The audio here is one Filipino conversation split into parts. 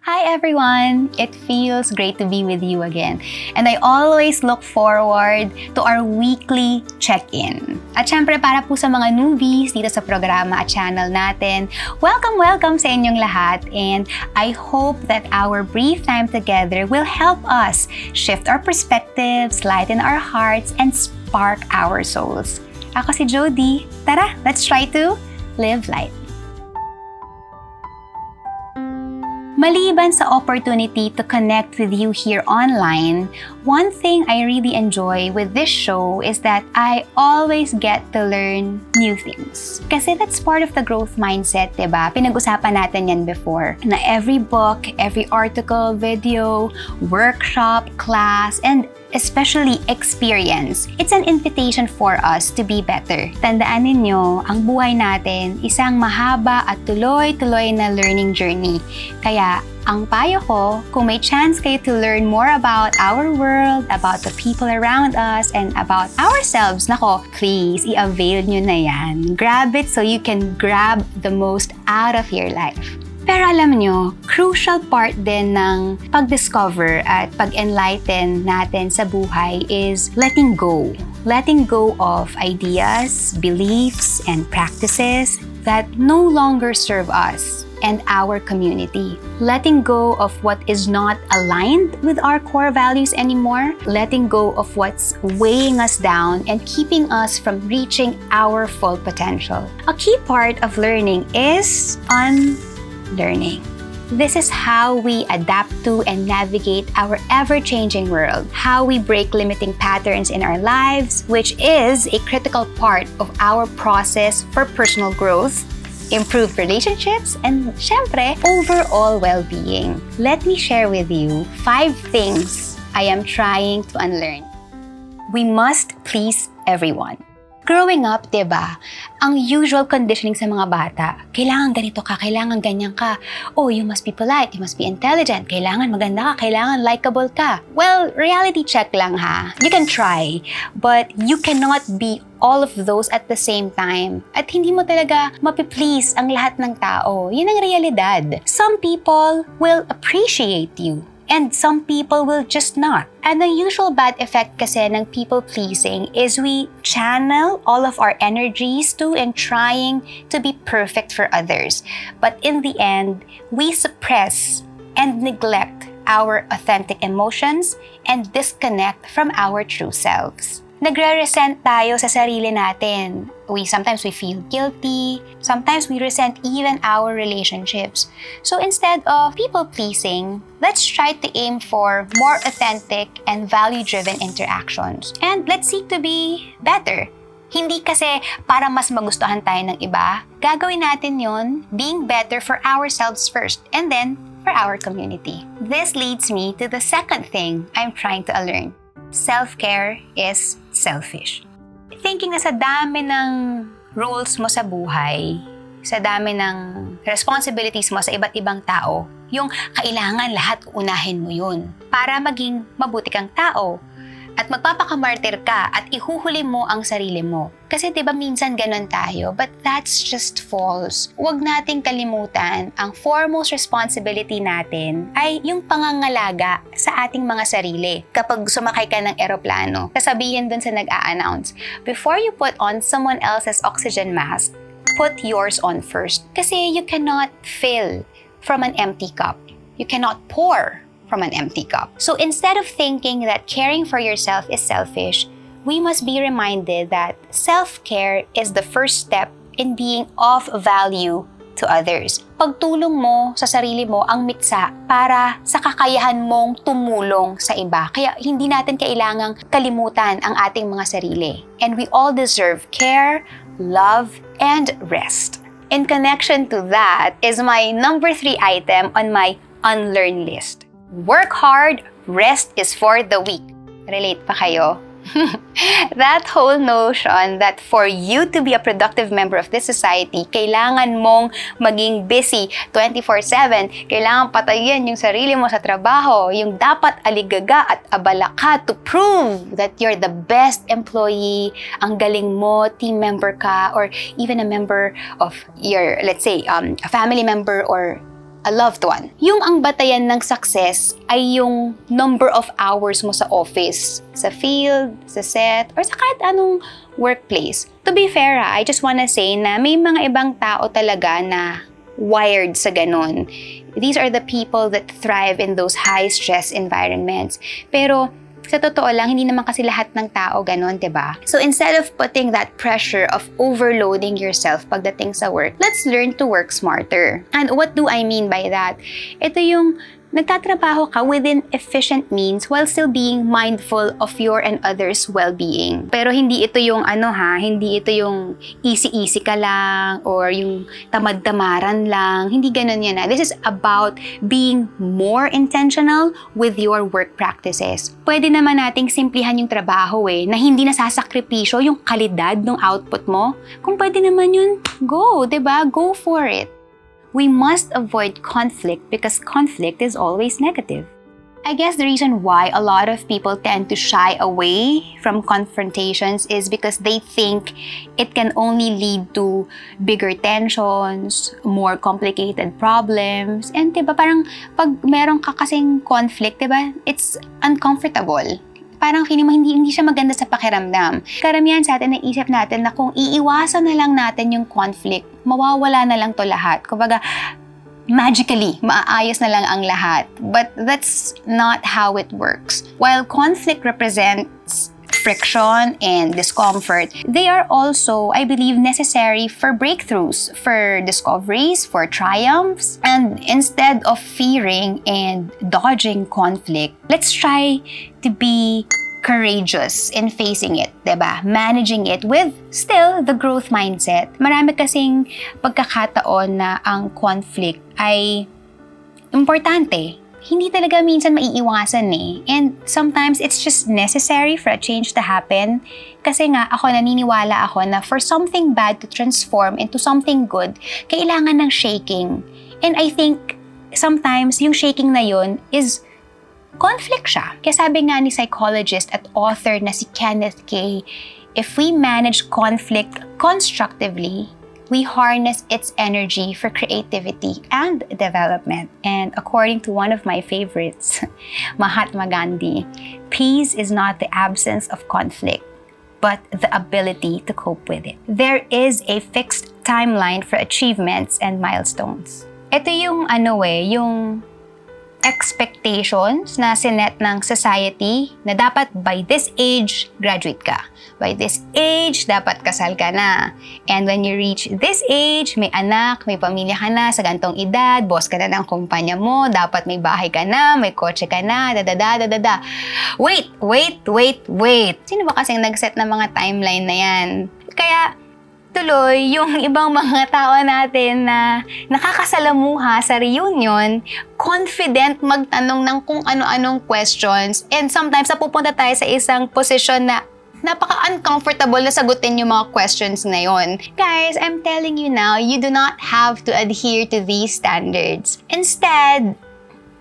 Hi everyone! It feels great to be with you again. And I always look forward to our weekly check-in. At syempre para po sa mga newbies dito sa programa at channel natin, welcome sa inyong lahat. And I hope that our brief time together will help us shift our perspectives, lighten our hearts, and spark our souls. Ako si Jodi. Tara, let's try to live light. Maliban sa opportunity to connect with you here online, one thing I really enjoy with this show is that I always get to learn new things. Kasi that's part of the growth mindset, diba? Pinag-usapan natin yan before. Na every book, every article, video, workshop, class, and especially experience, it's an invitation for us to be better. Tandaan ninyo, ang buhay natin, isang mahaba at tuloy-tuloy na learning journey. Kaya, ang payo ko, kung may chance kayo to learn more about our world, about the people around us, and about ourselves, nako, please, i-avail nyo na yan. Grab it so you can grab the most out of your life. Pero alam nyo, crucial part din ng pag-discover at pag-enlighten natin sa buhay is letting go. Letting go of ideas, beliefs, and practices that no longer serve us and our community. Letting go of what is not aligned with our core values anymore. Letting go of what's weighing us down and keeping us from reaching our full potential. A key part of learning is Unlearning. This is how we adapt to and navigate our ever-changing world, how we break limiting patterns in our lives, which is a critical part of our process for personal growth, improved relationships, and syempre, overall well-being. Let me share with you 5 things I am trying to unlearn. We must please everyone. Growing up, diba, ang usual conditioning sa mga bata, kailangan ganito ka, kailangan ganyan ka. Oh, you must be polite, you must be intelligent, kailangan maganda ka, kailangan likable ka. Well, reality check lang ha. You can try, but you cannot be all of those at the same time. At hindi mo talaga mapiplease ang lahat ng tao. Yun ang realidad. Some people will appreciate you. And some people will just not. And the usual bad effect kasi ng people-pleasing is we channel all of our energies to and trying to be perfect for others. But in the end, we suppress and neglect our authentic emotions and disconnect from our true selves. Nagre-resent tayo sa sarili natin. Sometimes we feel guilty. Sometimes we resent even our relationships. So instead of people-pleasing, let's try to aim for more authentic and value-driven interactions. And let's seek to be better. Hindi kasi para mas magustuhan tayo ng iba. Gagawin natin yon being better for ourselves first and then for our community. This leads me to the second thing I'm trying to unlearn. Self-care is selfish. Thinking na sa dami ng roles mo sa buhay, sa dami ng responsibilities mo sa iba't ibang tao, yung kailangan lahat unahin mo yun para maging mabuti kang tao. At magpapakamartir ka at ihuhuli mo ang sarili mo. Kasi diba minsan ganun tayo, but that's just false. Huwag nating kalimutan, ang foremost responsibility natin ay yung pangangalaga sa ating mga sarili. Kapag sumakay ka ng eroplano, sasabihin dun sa nag-a-announce, before you put on someone else's oxygen mask, put yours on first. Kasi you cannot fill from an empty cup. You cannot pour from an empty cup. So instead of thinking that caring for yourself is selfish, we must be reminded that self-care is the first step in being of value to others. Pagtulong mo sa sarili mo ang mitsa para sa kakayahan mong tumulong sa iba. Kaya hindi natin kailangang kalimutan ang ating mga sarili. And we all deserve care, love, and rest. In connection to that is my number 3 item on my Unlearn list. Work hard, rest is for the weak. Relate pa kayo? That whole notion that for you to be a productive member of this society, kailangan mong maging busy 24/7, kailangan patayin yung sarili mo sa trabaho, yung dapat aligaga at abala ka to prove that you're the best employee, ang galing mo, team member ka, or even a member of your, let's say, a family member or a loved one. Yung ang batayan ng success ay yung number of hours mo sa office, sa field, sa set, or sa kahit anong workplace. To be fair, I just wanna say na may mga ibang tao talaga na wired sa ganon. These are the people that thrive in those high-stress environments. Pero sa totoo lang, hindi naman kasi lahat ng tao ganon, diba? So instead of putting that pressure of overloading yourself pagdating sa work, let's learn to work smarter. And what do I mean by that? Ito yung nagtatrabaho ka within efficient means while still being mindful of your and others' well-being. Pero hindi ito yung hindi ito yung easy-easy ka lang or yung tamad-tamaran lang. Hindi ganun yan. This is about being more intentional with your work practices. Pwede naman nating simplihan yung trabaho na hindi nasasakripisyo yung kalidad ng output mo. Kung pwede naman yun, go, diba? Go for it. We must avoid conflict because conflict is always negative. I guess the reason why a lot of people tend to shy away from confrontations is because they think it can only lead to bigger tensions, more complicated problems, and diba parang pag meron ka kasing conflict, diba, it's uncomfortable. Parang feeling mo hindi siya maganda sa pakiramdam. Karamihan sa atin naisip natin na kung iiwasan na lang natin yung conflict, mawawala na lang to lahat. Kumbaga, magically, maaayos na lang ang lahat. But that's not how it works. While conflict represents friction and discomfort, they are also, I believe, necessary for breakthroughs, for discoveries, for triumphs. And instead of fearing and dodging conflict, let's try to be courageous in facing it, diba? Managing it with still the growth mindset. Marami kasing pagkakataon na ang conflict ay importante. Hindi talaga minsan maiiwasan And sometimes it's just necessary for a change to happen. Kasi nga, naniniwala ako na for something bad to transform into something good, kailangan ng shaking. And I think sometimes yung shaking na yun is conflict siya. Kaya sabi nga ni psychologist at author na si Kenneth K, if we manage conflict constructively, we harness its energy for creativity and development. And according to one of my favorites, Mahatma Gandhi, peace is not the absence of conflict, but the ability to cope with it. There is a fixed timeline for achievements and milestones. Ito yung yung expectations na sinet ng society na dapat by this age, graduate ka. By this age, dapat kasal ka na. And when you reach this age, may anak, may pamilya ka na, sa gantong edad, boss ka na ng kumpanya mo, dapat may bahay ka na, may kotse ka na, dadada. Wait! Sino ba kasing nag-set ng mga timeline na yan? Kaya, tuloy, yung ibang mga tao natin na nakakasalamuha sa reunion, confident magtanong ng kung ano-anong questions, and sometimes napupunta tayo sa isang posisyon na napaka-uncomfortable na sagutin yung mga questions na yon. Guys, I'm telling you now, you do not have to adhere to these standards. Instead,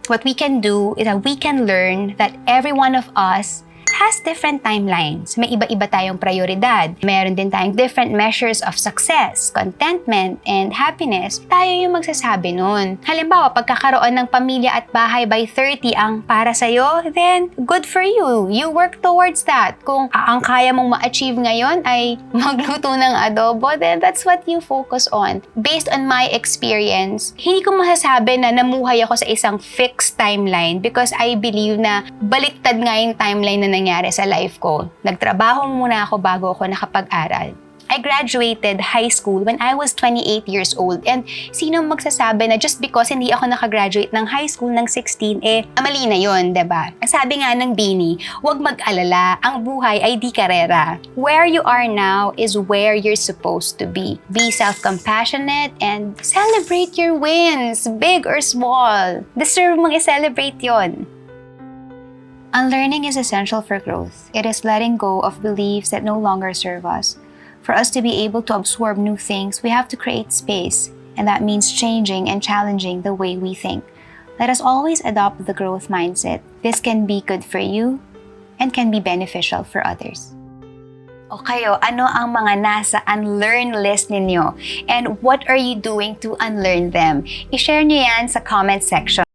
what we can do is that we can learn that every one of us has different timelines. May iba-iba tayong prioridad. Meron din tayong different measures of success, contentment, and happiness. Tayo yung magsasabi nun. Halimbawa, pagkakaroon ng pamilya at bahay by 30 ang para sa'yo, then good for you. You work towards that. Kung ang kaya mong ma-achieve ngayon ay magluto ng adobo, then that's what you focus on. Based on my experience, hindi ko masasabi na namuhay ako sa isang fixed timeline because I believe na baliktad nga yung timeline na nangyari sa life ko. Nagtrabaho muna ako bago ako nakapag-aral. I graduated high school when I was 28 years old. And sino magsasabi na just because hindi ako nakagraduate ng high school ng 16, mali na yun, diba? Sabi nga ng Bini, huwag mag-alala, ang buhay ay di karera. Where you are now is where you're supposed to be. Be self-compassionate and celebrate your wins, big or small. Deserve mong i-celebrate yon. Unlearning is essential for growth. It is letting go of beliefs that no longer serve us. For us to be able to absorb new things, we have to create space, and that means changing and challenging the way we think. Let us always adopt the growth mindset. This can be good for you and can be beneficial for others. O kayo, ano ang mga nasa unlearn list ninyo? And what are you doing to unlearn them? I-share nyo yan sa comment section.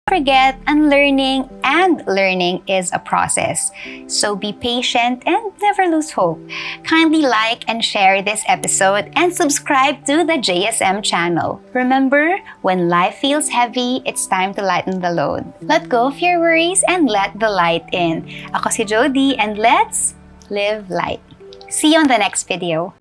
Don't forget, unlearning and learning is a process. So be patient and never lose hope. Kindly like and share this episode and subscribe to the JSM channel. Remember, when life feels heavy, it's time to lighten the load. Let go of your worries and let the light in. Ako si Jodi and let's live light. See you on the next video.